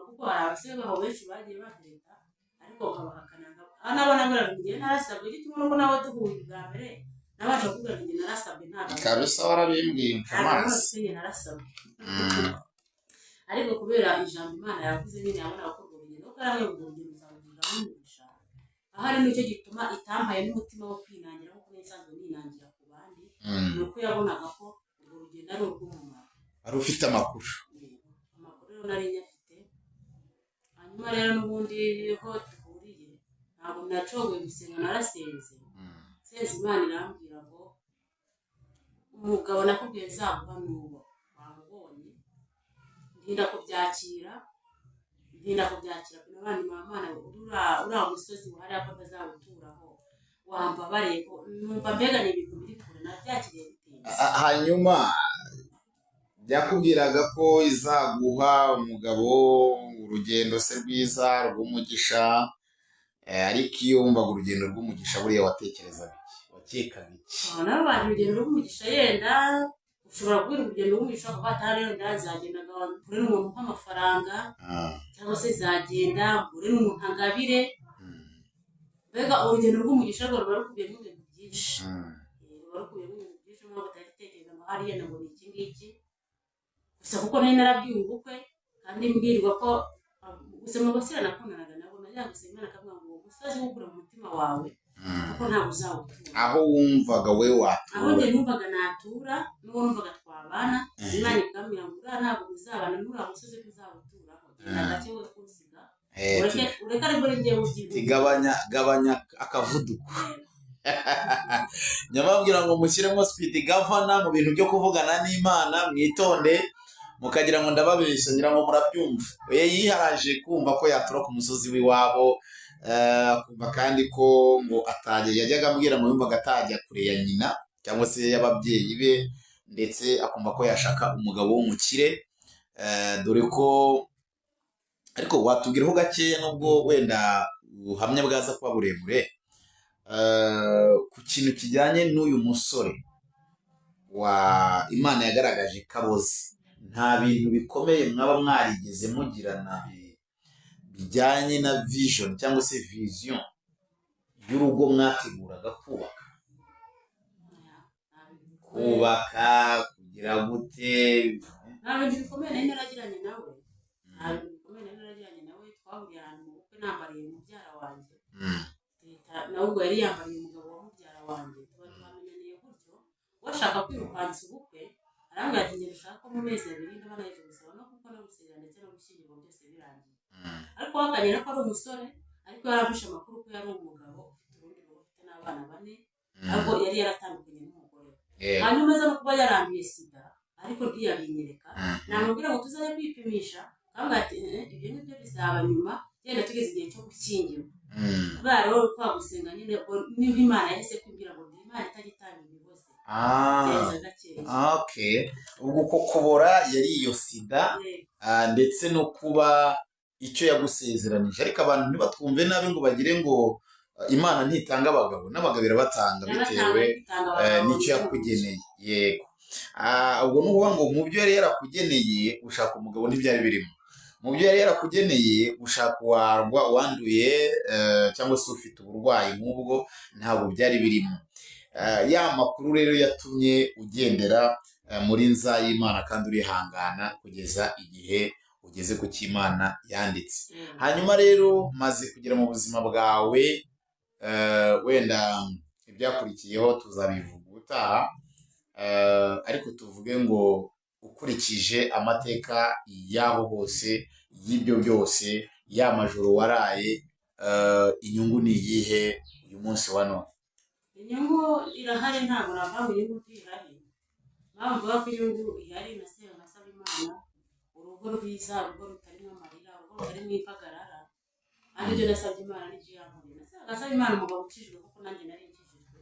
[SPEAKER 2] kuko hari abasore baho benshi bagiye batereta ariko ukabahakana nabona ngo ngiye narasabwe gituma nuko nawe duhuye bwa mbere nabasha kuvuga ngo njye narasabwe ntabwo
[SPEAKER 1] kabisa warabimbwiye
[SPEAKER 2] amazi narasabwe ariko kubera ijambo Imana yavuze nyine yabona ko urwo rugendo ko ari urwo rugendo uzarugirira n'umugisha ahari nicyo gituma itampaye n'umutima wo kwinangira nkuko nisanzwe ninangira ku bandi nuko yabonaga ko urwo rugendo ari urw'umumaro
[SPEAKER 1] ari ufite amakuru
[SPEAKER 2] rero nari nyafite hanyuma rero n'ubundi ho duhuriye ntabwo nacogoye gusenga narasenze senze Imana irambwira ngo umugabo nakubwiye nzaguha n'uwo wamubonye ndinda kubyakira kuno bandi Mana uriya musozi wahari ako ntazawuturaho wambabariye ko numva mbega ni ibintu biri kure nabyakiriye bitinze
[SPEAKER 1] hanyuma byakubwiraga ko izaguha umugabo urugendo se rwiza rw'umugisha ariko iyo wumvaga urugendo rw'umugisha buriya watekerezaga iki wakekaga iki
[SPEAKER 2] nawe abantu urugendo rw'umugisha yenda ushobora kubwira urugendo rw'umugisha kuko atari yenda zagendaga kure n'umuntu nk'amafaranga cyangwa se zagenda kure n'umuntu angabire mbega urugendo rw'umugisha rwo ruba rukubiyemo ibintu byinshi ruba rukubiyemo ibintu byinshi mpamvu utagitekereza ngo hariya ngo ni iki ngiki gusa kuko nari narabwiwe ubukwe kandi mbwirwa ko gusa mu basira nakundanaga nabo najya gusenga Imana akavuga ngo uwo musozi wukura mu mutima wawe kuko ntabwo uzawutura
[SPEAKER 1] aho wumvaga we watura
[SPEAKER 2] aho njye numvaga natura n'uwo numvaga twabana Imana ikambwira ngo uriya ntabwo uzabana n'uriya musozi tuzawuturaho genda gake we kunsiga ureka aribwo ngiye
[SPEAKER 1] ubyibuha gabanya akavuduko nyamabwira ngo mushyiremo speed governor mu bintu byo kuvugana n'Imana mwitonde mukagira ngo ndababeshya ngira ngo murabyumva yiharaje kumva ko yatura ku musozi w'iwabo kumva kandi ko ngo yajyaga ambwira ngo yumvaga atajya kure ya nyina cyangwa se y'ababyeyi be ndetse akumva ko yashaka umugabo w'umukire dore ko ariko watubwiraho gakeya nubwo wenda ubuhamya bwaza kuba burebure ku kintu kijyanye n'uyu musore wa Imana yagaragaje kabozi nta bintu bikomeye mwaba mwarigeze mugirana bijyanye na vision cyangwa se vision y'urugo mwateguraga kubaka kugira gute
[SPEAKER 2] nta bintu bikomeye nari naragiranye nawe twahuriye ahantu mu bukwe nambariye mubyara wanjye nawe ubwo yari yambariye umugabo wa mubyara wanjye tuba twamenyaniye gutyo washaka kwirukansa ubukwe arambwira ati njye dushaka ko mu mezi abiri ndaba naje gusaba no kuko no gusezera ndetse no gushyingirwa byose birangiye. Ariko wakanyera ko ari umusore ariko yarabishe amakuru ko yari umugabo ufite urundi rugo ufite n'abana 4 ahubwo yari yaratandukanye n'umugore. Hanyuma aza no kuba yaranduye sida ariko ntiyabinyereka. Namubwira ngo tuzaye kwipimisha kandi ati ibyo nibyo bizaba nyuma yenda tugeze igihe cyo gushyingirwa. Kubera rero twagusenga nyine niba Imana yahise kwibwira ngo Imana itagitanga ibibazo.
[SPEAKER 1] Okay. Ubwo kubora yari iyo sida ndetse no kuba icyo yagusezeranije. Ariko abantu ntibatwumve nabi ngo bagire ngo Imana ntitanga abagabo, n'abagabo irabatanga bitewe n'icyo yakugeneye. Yego. Ubwo nuvuga ngo mu byo yari yarakugeneye ushaka umugabo ntibyari birimo. Mu byo yari yarakugeneye ushaka wanduye cyangwa se ufite uburwayi nk'ubwo ntabwo byari birimo. Ya makuru rero yatumye ugendera muri nza y'Imana kandi urihangana kugeza igihe ugeze ku cy'Imana yanditse. Hanyuma rero maze kugera mu buzima bwawe, wenda ibyakurikiyeho tuzabivuga utaha, ariko tuvuge ngo ukurikije amateka y'aho hose y'ibyo byose, ya majoro waraye, inyungu ni iyihe uyu munsi wa none?
[SPEAKER 2] Inyungu irahari ntabwo navuga inyungu ihari. Mpamvu ko inyungu ihari nasenga nasaba Imana urugo rwiza, urugo rutarimo amarira, urugo rutarimo impagarara. Kandi ibyo nasabye Imana n'ibyo yankoreye. Nasaba Imana umugabo ukijijwe kuko nanjye nari nkijijwe.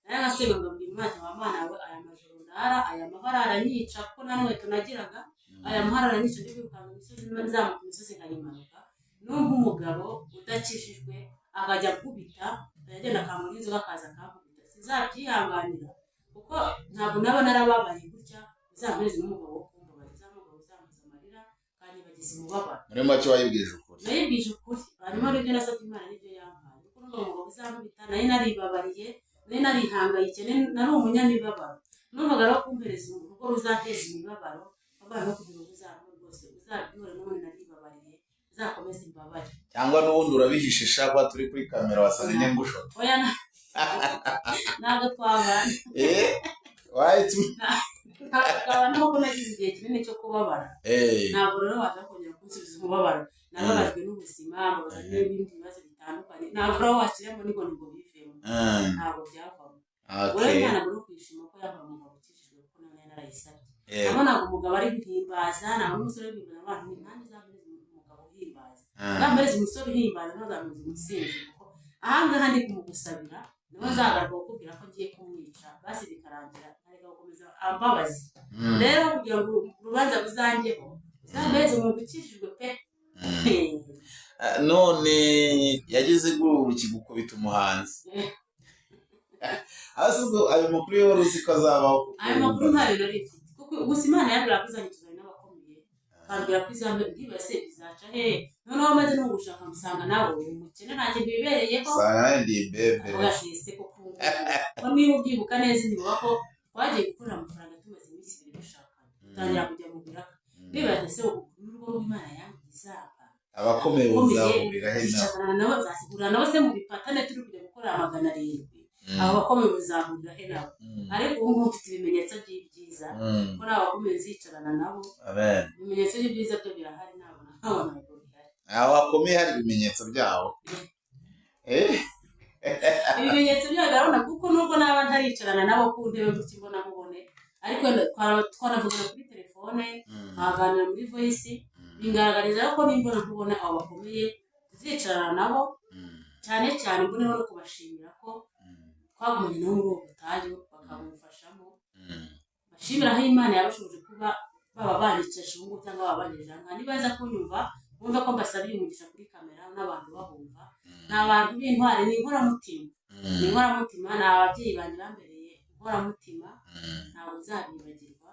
[SPEAKER 2] Nari nasenga ngo mbwira Imana wa Mana we aya majoro ndara, aya mahara aranyica kuko nta nkweto nagiraga. Aya mahara aranyica ndi kwirukanga imisozi nzamuka imisozi nkayimanuka. Numva umugabo udakijijwe akajya kubita yagenda akamura inzoga akaza akakubita, sinzabyihanganira kuko ntabwo naba narababaye gutya. Uzameze n'umugabo wo kumbabaza, umugabo uzamuza amarira kandi bagize umubabaro.
[SPEAKER 1] Muri make wayibwije ukuri?
[SPEAKER 2] Nayibwije ukuri. Hanyuma n'ibyo nasabye Imana n'ibyo yampaye kuko n'umugabo uzamubita nari naribabariye, nari narihangayiye, nari umunyamibabaro. Numvaga rero kumpereza urugo ruzateza imibabaro, abana no kugira ngo uzabone rwose uzabyihore n'ubundi naribabariye uzakomeza imbabare.
[SPEAKER 1] Cyangwa n'ubundi urabihishe shaka turi kuri kamera wasanga nyengusho?
[SPEAKER 2] Oya ntabwo twabana. Ntabwo nuko nagize igihe kinini cyo kubabara. Ntabwo rero waza kongera kunsubiza umubabaro. Nababajwe n'ubuzima, mbabajwe n'ibindi bibazo bitandukanye. Ntabwo rero washyiramo ngo bivemo. Ntabwo byavamo. Wowe mwana muri kwishima ko yava umugabo ukijijwe kuko none narayisabye. Nabo ntabwo umugabo ari guhimbaza, ntabwo umusore w'ibintu abantu impande z'amezi umugabo uhimbaza. Zambereza umusore uhimbaza ntazameze umusinzi kuko ahangaha ndi kumugusabira niho nzagaruka kukubwira ko ngiye kumwica basi bikarangira ariko gukomeza ambabazi. Rero kugira ngo urubanza ruzangeho zambereza umuntu ukijijwe pe.
[SPEAKER 1] None yageze guruki gukubita umuhanzi. Asugo ayo makuru yo ruzi ko azabaho.
[SPEAKER 2] Ayo makuru ntayo nari mfite kuko gusa Imana yabwira ko izanyituza n'abakomeye kambwira ko izambe ntibase bizaca he. Noneho amaze no gushaka musanga nawe umukene ntacyo bibereyeho
[SPEAKER 1] sandi bebe
[SPEAKER 2] ugashise ko niba ubyibuka neza niba ko twagiye gukorera amafaranga tumaze iminsi 2 dushakana tutangira kujya mu biraka bibaze se urugo rw'Imana yangiza
[SPEAKER 1] abakomeye bazahurira he
[SPEAKER 2] nabo bazasigura nabo se mu bipatane turi kujya gukora 700. Abo bakomeye bazahurira he nabo ariko ubu mfite ibimenyetso by'ibyiza ko n'abakomeye zicarana nabo.
[SPEAKER 1] Amen.
[SPEAKER 2] Ibimenyetso by'ibyiza byo birahari nabo nabona
[SPEAKER 1] abakomeye hari ibimenyetso byabo.
[SPEAKER 2] Ibimenyetso byagarona kuko nubwo naba ntaricarana nabo ku ntebe gutya mbona mubone ariko twaravugana kuri telefone nkaganira muri voice bingaragariza ko nimbona nkubona abo bakomeye zicarana nabo cyane cyane mboneho no kubashimira ko twagumanye nabo muri uwo butayu bakamufashamo. Bashimira aho Imana yabashoboje kuba baba banicaje ubungu cyangwa baba banyeje nka nibaza kunyumva bumva ko mbasabiye umugisha kuri kamera n'abantu babumva. N'abantu b'intwari ni inkoramutima. Ni inkoramutima n'ababyeyi banjye bambereye inkoramutima ntabwo nzabibagirwa.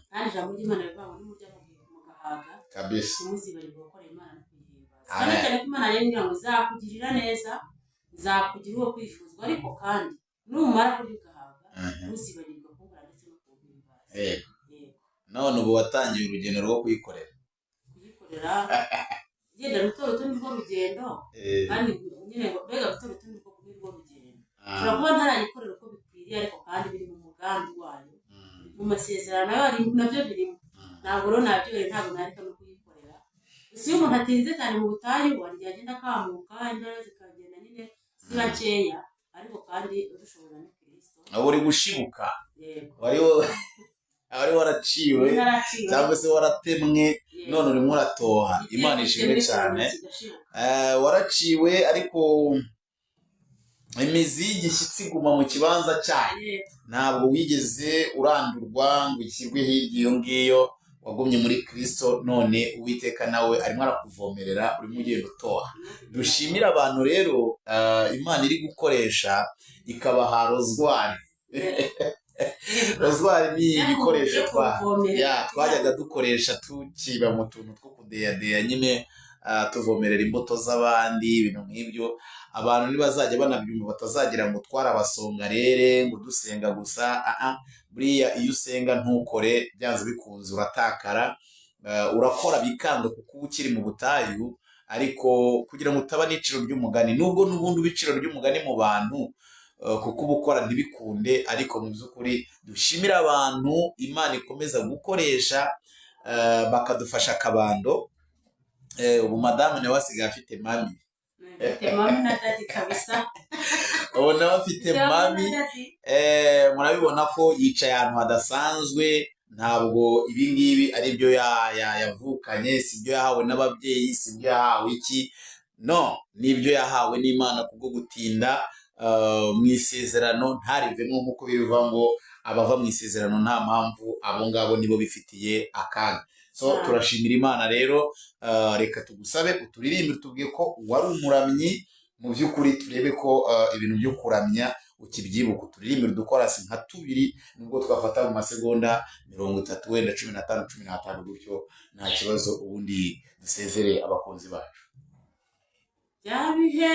[SPEAKER 2] Kandi ijambo ry'Imana rivuga ngo nimurya mu gahaga
[SPEAKER 1] kabisa
[SPEAKER 2] muzibarirwa gukora Imana no kuyihimbaza. Kandi cyane ko Imana yemera ngo zakugirira neza zakugira uwo kwifuzwa ariko kandi numara kurya ugahaga muzibarirwa kumbura ndetse no kuyihimbaza.
[SPEAKER 1] Yego. None ubu watangiye urugendo rwo kuyikorera
[SPEAKER 2] genda ruto nirwo rugendo kandi nyine ngo mbega ruto nirwo rugendo. Ushobora kuba ntarayikorera uko bikwiriye ariko kandi biri mu mugambi wayo mu masezerano nabyo birimo ntabwo rero nabyoreye ntabwo nareka no kuyikorera gusa iyo umuntu atinze cyane mu butayu wari agenda akamuka imbaraga zikagenda nyine ziba nkeya ariko kandi udushobora na Kristo
[SPEAKER 1] uri gushibuka wari waraciwe cyangwa se waratemwe none urimo uratoha Imana ishimwe cyane waraciwe ariko imizi y'igishyitsi iguma mu kibanza cyayo ntabwo wigeze urandurwa ngo ishyirwe hirya iyo ngiyo wagumye muri Kristo none Uwiteka nawe arimo arakuvomerera urimo ugenda utoha dushimira abantu rero Imana iri gukoresha ikabaha rozwari rozwari ni igikoresho twajyaga dukoresha tukiba mu tuntu two kudeyadeya nyine tuvomerera imbuto z'abandi ibintu nk'ibyo abantu ntibazajya banabyumva batazagira ngo twarabasongarere ngo dusenga gusa buriya iyo usenga ntukore byanze bikunze uratakara urakora bikanga kuko uba ukiri mu butayu ariko kugira ngo utaba n'iciro ry'umugani nubwo n'ubundi ibiciro ry'umugani mu bantu kuko uba ukora ntibikunde ariko mu by'ukuri dushimira abantu Imana ikomeza gukoresha bakadufasha akabando ubu madamu nawe asigaye afite mami
[SPEAKER 2] na dadi kabisa
[SPEAKER 1] ubu nawe afite mami murabibona ko yicaye ahantu hadasanzwe ntabwo ibi ngibi ari byo yavukanye si byo yahawe n'ababyeyi si byo yahawe iki no ni ibyo yahawe n'Imana kubwo gutinda mu isezerano ntarivemo nk'uko bivuga ngo abava mu isezerano nta mpamvu abo ngabo nibo bifitiye akaga so turashimira Imana rero reka tugusabe uturirimbe tubwiye ko wari umuramyi mu by'ukuri turebe ko ibintu byo kuramya ukibyibuka uturirimbe dukorasi nka tubiri nubwo twafata mu masegonda 30 wenda 15 15 gutyo nta kibazo ubundi dusezere abakunzi bacu
[SPEAKER 2] byabihe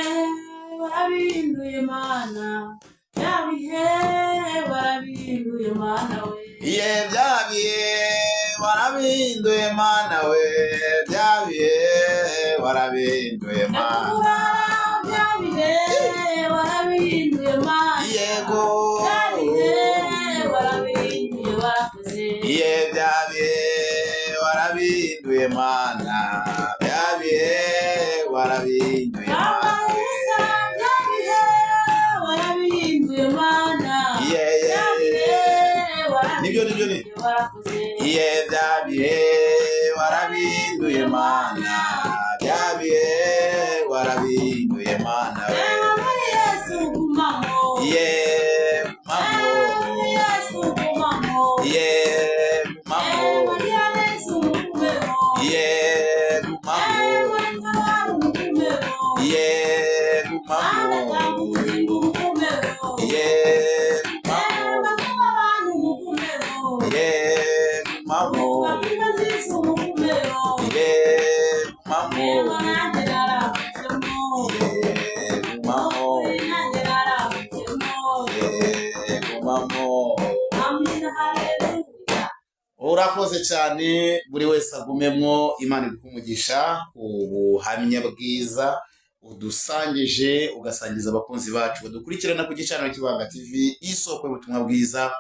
[SPEAKER 2] warabihinduye Mana byabihe warabihinduye Mana we
[SPEAKER 1] byabihe warabihinduye Mana we byabihe warabihinduye Mana
[SPEAKER 2] byabihe warabihinduye Mana
[SPEAKER 1] yego
[SPEAKER 2] byabihe warabihinduye warakoze
[SPEAKER 1] byabihe warabihinduye Mana byabihe warabihinduye Mana
[SPEAKER 2] byabihe warabihinduye Mana
[SPEAKER 1] nibyo byabihe warabihinduye Mana byabihe warabihinduye Mana
[SPEAKER 2] Yesu gumamo
[SPEAKER 1] mamo
[SPEAKER 2] Yesu gumamo
[SPEAKER 1] mamo
[SPEAKER 2] Yesu gumemo
[SPEAKER 1] urakoze cyane buri wese agumemwo Imana ikumugisha ubuhamya bwiza udusangije ugasangiza abakunzi bacu badukurikirana ku gicaniro cy'Ibanga TV isoko y'ubutumwa bwiza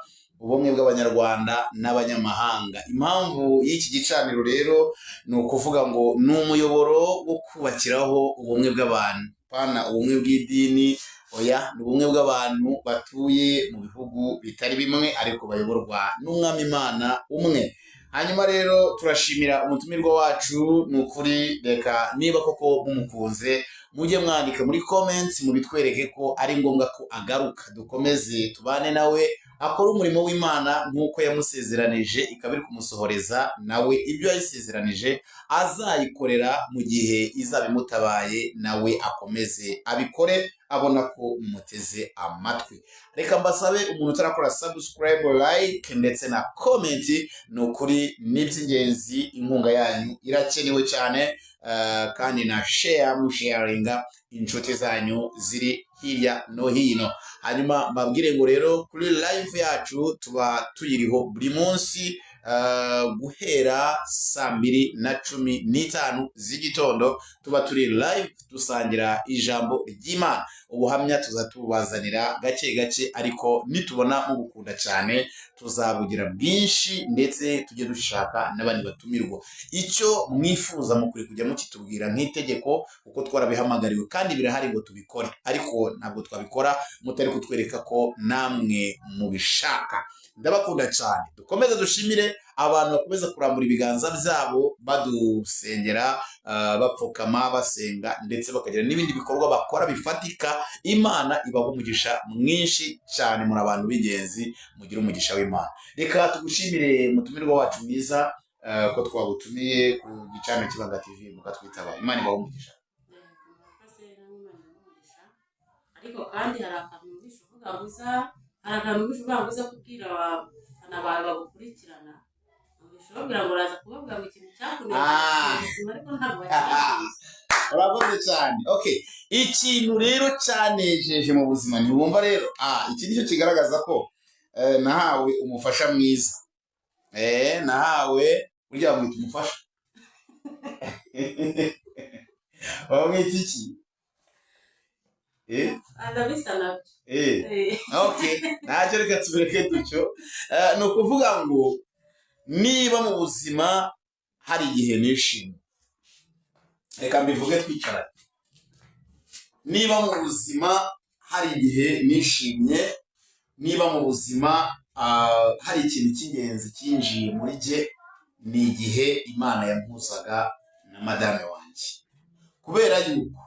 [SPEAKER 1] ubumwe bw'abanyarwanda n'abanyamahanga impamvu y'iki gicaniro rero ni ukuvuga ngo ni umuyoboro wo kubakiraho ubumwe bw'abantu pana ubumwe bw'idini oya ni ubumwe bw'abantu batuye mu bihugu bitari bimwe ariko bayoborwa n'umwami Imana umwe hanyuma rero turashimira umutumirwa wacu ni ukuri reka niba koko mumukunze mujye mwandika muri comments mubitwereke ko ari ngombwa ko agaruka dukomeze tubane nawe akora umurimo w'Imana nk'uko yamusezeranije ikaba iri kumusohoreza nawe ibyo yayisezeranije azayikorera mu gihe izaba imutabaye nawe akomeze abikore abona ko mumuteze amatwi reka mbasabe umuntu utarakora subscribe like ndetse na comment ni ukuri n'iby'ingenzi inkunga yanyu irakenewe cyane kandi na musharinga inshuti zanyu ziri hirya no hino hanyuma mbabwire ngo rero kuri live yacu tuba tuyiriho buri munsi guhera 2:15 z'igitondo tuba turi live dusangira ijambo ry'Imana. Ubuhamya tuzatubazanira gake gake, ariko nitubona mubukunda cyane tuzabugira bwinshi, ndetse tujye dushaka n'abandi batumirwa. Icyo mwifuza mukuri kujya mukitubwira nk'itegeko, kuko twarabihamagariwe kandi birahari ngo tubikore, ariko ntabwo twabikora mutari kutwereka ko namwe mubishaka. Ndabakunda cyane. Dukomeze dushimire abantu bakomeza kurambura ibiganza byabo badusengera, bapfukama basenga, ndetse bakagira n'ibindi bikorwa bakora bifatika. Imana ibaho umugisha mwinshi cyane, muri abantu b'ingenzi, mugira umugisha w'Imana. Reka tugushimire mutumirwa wacu mwiza, ko twagutumiye ku gicaniro cy'Ibanga TV mukatwitaba. Imana ibaho umugisha.
[SPEAKER 2] Ariko kandi hari akantu bishoboka kubwira abafana bawe bagukurikirana, bishobora ngo uraza kubabwira ngo ikintu cyakunezeza, ariko ntabwo bakizi.
[SPEAKER 1] Urakoze cyane. Okay, ikintu rero cyanejeje mu buzima ntiwumva rero, iki nicyo kigaragaza ko nahawe umufasha mwiza. Nahawe burya mwita umufasha. Wamwita iki?
[SPEAKER 2] Adabisa nabyo.
[SPEAKER 1] Okay, ntacyo, reka tubireke dutyo. Ni ukuvuga ngo niba mu buzima hari igihe nishimye, reka mbivuge twicaranye. Niba mu buzima hari igihe nishimye, niba mu buzima hari ikintu cy'ingenzi cyinjiye muri jye, ni igihe Imana yampuzaga na madame wanjye. Kubera yuko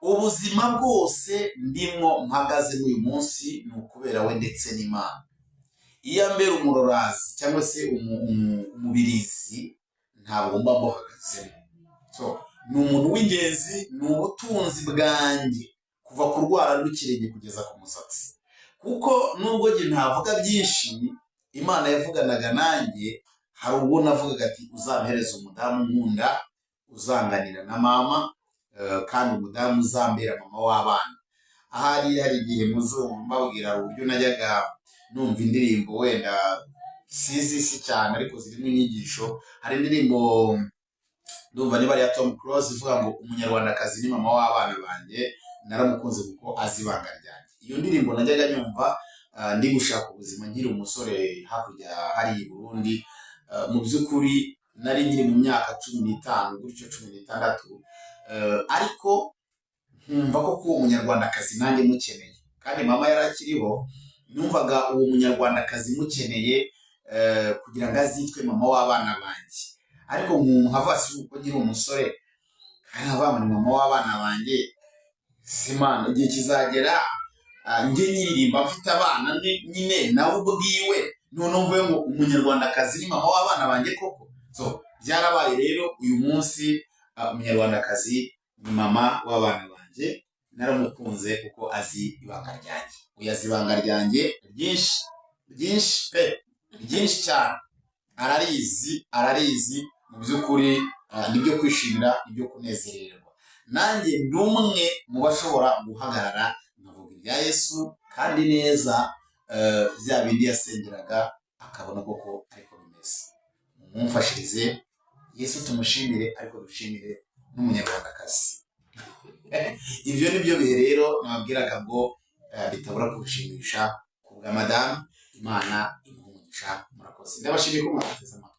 [SPEAKER 1] ubuzima bwose ndimwo mpagaze n'uyu munsi ni ukubera we ndetse n'Imana. Iyo mbere umurorazi cyangwa se umubirizi ntabwo mba mbuhagazemo. Ni umuntu w'ingenzi, ni ubutunzi bwanjye kuva ku rwara rw'ikirenge kugeza ku musatsi. Kuko nubwo njye ntavuga byinshi, Imana yavuganaga nanjye. Hari ubwo navugaga ati uzampereza umudamu nkunda, uzanganira na mama, kandi umudamu uzambera mama w'abana. Ahari hari igihe mbabwira uburyo najyaga numva indirimbo, wenda si cyane ariko zirimo inyigisho. Hari indirimbo ndumva niba ari ya Tom Close ivuga ngo umunyarwandakazi ni mama w'abana banjye, naramukunze kuko azi ibanga ryanjye. Iyo ndirimbo najyaga nyumva ndi gushaka ubuzima nkiri umusore hakurya hari i Burundi. Mu by'ukuri nari nkiri mu myaka 15 gutyo 16, ariko nkumva ko uwo munyarwandakazi nanjye mukeneye, kandi mama yarakiriho. Numvaga uwo munyarwandakazi mukeneye kugira ngo azitwe mama w'abana banjye. Ariko nkava uko nkiri umusore kandi nkava muri mama w'abana banjye, Simana igihe kizagera njye nyiririmba mfite abana nyine nawe ubwiwe, none mvuye ngo umunyarwandakazi ni mama w'abana banjye koko. Byarabaye rero uyu munsi umunyarwandakazi ni mama w'abana banjye. Naramukunze kuko azi ibanga ryanjye. Uyazi ibanga ryanjye ryinshi pe, ryinshi cyane. Ararizi mu by'ukuri, nibyo kwishimira, nibyo kunezererwa. Nanjye ndi umwe mu bashobora guhagarara nkavuga ibya Yesu kandi neza, bya bindi yasengeraga akabona koko ariko bimeze. Mumfashirize Yesu tumushimire, ariko dushimire n'umunyarwandakazi. Ibyo nibyo bihe rero nababwiraga ngo bitabura kurushimisha ku bwa madame. Imana imuha umugisha. Murakoze. Ndabashimiye ko mwateze amatwi.